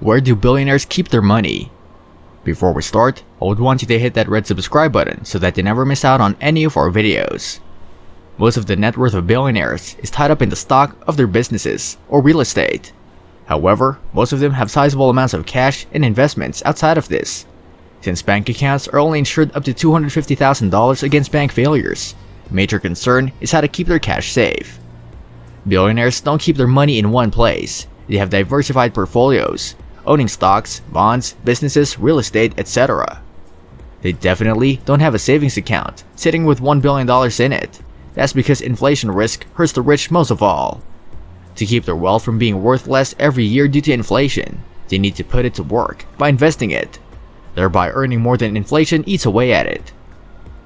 Where do billionaires keep their money? Before we start, I would want you to hit that red subscribe button so that you never miss out on any of our videos. Most of the net worth of billionaires is tied up in the stock of their businesses or real estate. However, most of them have sizable amounts of cash and investments outside of this. Since bank accounts are only insured up to $250,000 against bank failures, a major concern is how to keep their cash safe. Billionaires don't keep their money in one place. They have diversified portfolios, owning stocks, bonds, businesses, real estate, etc. They definitely don't have a savings account sitting with $1 billion in it. That's because inflation risk hurts the rich most of all. To keep their wealth from being worth less every year due to inflation, they need to put it to work by investing it, thereby earning more than inflation eats away at it.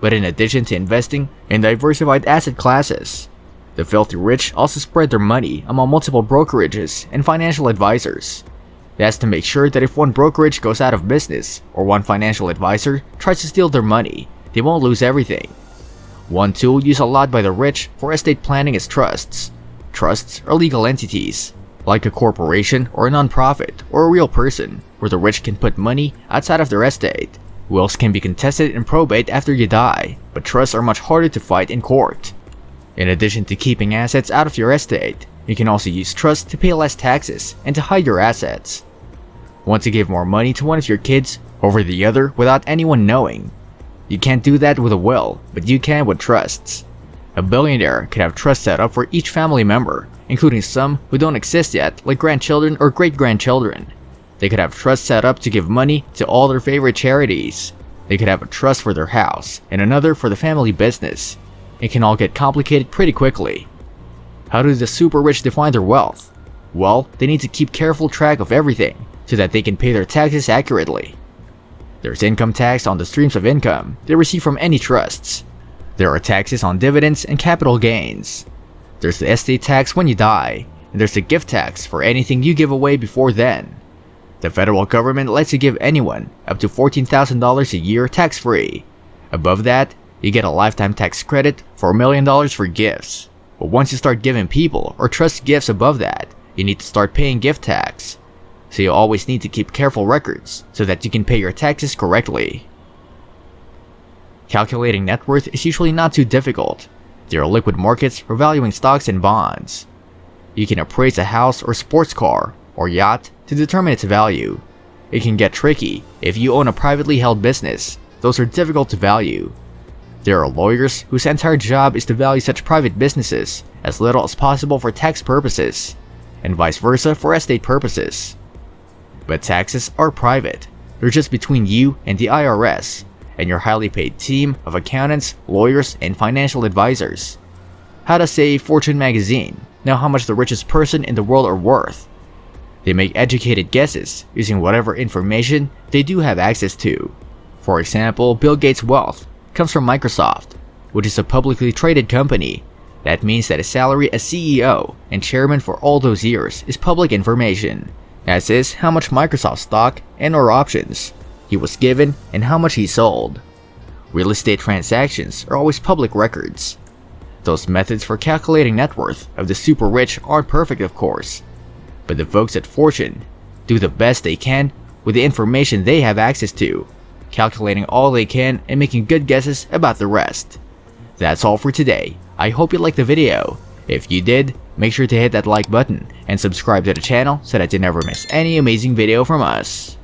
But in addition to investing in diversified asset classes, the filthy rich also spread their money among multiple brokerages and financial advisors. That's to make sure that if one brokerage goes out of business or one financial advisor tries to steal their money, they won't lose everything. One tool used a lot by the rich for estate planning is trusts. Trusts are legal entities, like a corporation or a non-profit or a real person, where the rich can put money outside of their estate. Wills can be contested in probate after you die, but trusts are much harder to fight in court. In addition to keeping assets out of your estate, you can also use trusts to pay less taxes and to hide your assets. Want to give more money to one of your kids over the other without anyone knowing? You can't do that with a will, but you can with trusts. A billionaire could have trusts set up for each family member, including some who don't exist yet, like grandchildren or great-grandchildren. They could have trusts set up to give money to all their favorite charities. They could have a trust for their house and another for the family business. It can all get complicated pretty quickly. How do the super rich define their wealth? Well, they need to keep careful track of everything so that they can pay their taxes accurately. There's income tax on the streams of income they receive from any trusts. There are taxes on dividends and capital gains. There's the estate tax when you die, and there's the gift tax for anything you give away before then. The federal government lets you give anyone up to $14,000 a year tax-free. Above that, you get a lifetime tax credit for $1 million for gifts. But once you start giving people or trust gifts above that, you need to start paying gift tax. So you always need to keep careful records so that you can pay your taxes correctly. Calculating net worth is usually not too difficult. There are liquid markets for valuing stocks and bonds. You can appraise a house or sports car or yacht to determine its value. It can get tricky if you own a privately held business. Those are difficult to value. There are lawyers whose entire job is to value such private businesses as little as possible for tax purposes, and vice versa for estate purposes. But taxes are private. They're just between you and the IRS and your highly paid team of accountants, lawyers, and financial advisors. How does, say, Fortune magazine know how much the richest person in the world are worth? They make educated guesses using whatever information they do have access to. For example, Bill Gates' wealth comes from Microsoft, which is a publicly traded company. That means that his salary as CEO and chairman for all those years is public information, as is how much Microsoft stock and/or options he was given and how much he sold. Real estate transactions are always public records. Those methods for calculating net worth of the super rich aren't perfect, of course, but the folks at Fortune do the best they can with the information they have access to, calculating all they can and making good guesses about the rest. That's all for today. I hope you liked the video. If you did, make sure to hit that like button and subscribe to the channel so that you never miss any amazing video from us.